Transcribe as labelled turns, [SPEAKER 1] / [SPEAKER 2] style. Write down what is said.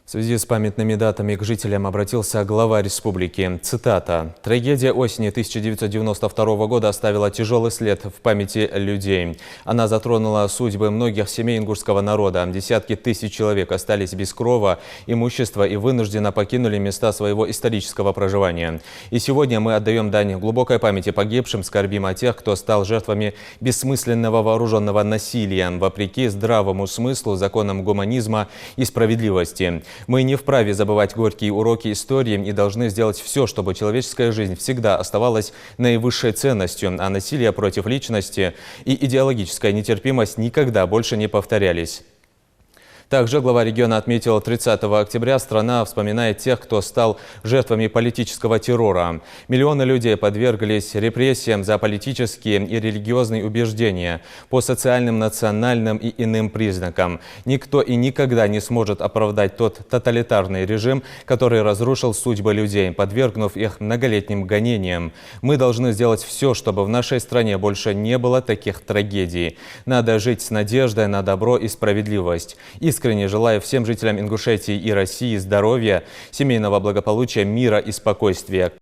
[SPEAKER 1] В связи с памятными датами к жителям обратился глава республики. Цитата. «Трагедия осени 1992 года оставила тяжелый след в памяти людей. Она затронула судьбы многих семей ингушского народа. Десятки тысяч человек остались без крова, имущества и вынужденно покинули места своего исторического проживания. И сегодня мы отдаем дань глубокой памяти погибшим, скорбим о тех, кто стал жертвами бессмысленного вооруженного насилия, вопреки здравому смыслу, законам гуманизма и справедливости. Мы не вправе забывать горькие уроки истории и должны сделать все, чтобы человеческая жизнь всегда оставалась наивысшей ценностью, а насилие против личности и идеологическая нетерпимость никогда больше не повторялись». Также глава региона отметил, 30 октября страна вспоминает тех, кто стал жертвами политического террора. Миллионы людей подверглись репрессиям за политические и религиозные убеждения по социальным, национальным и иным признакам. Никто и никогда не сможет оправдать тот тоталитарный режим, который разрушил судьбы людей, подвергнув их многолетним гонениям. Мы должны сделать все, чтобы в нашей стране больше не было таких трагедий. Надо жить с надеждой на добро и справедливость. Искренне желаю всем жителям Ингушетии и России здоровья, семейного благополучия, мира и спокойствия.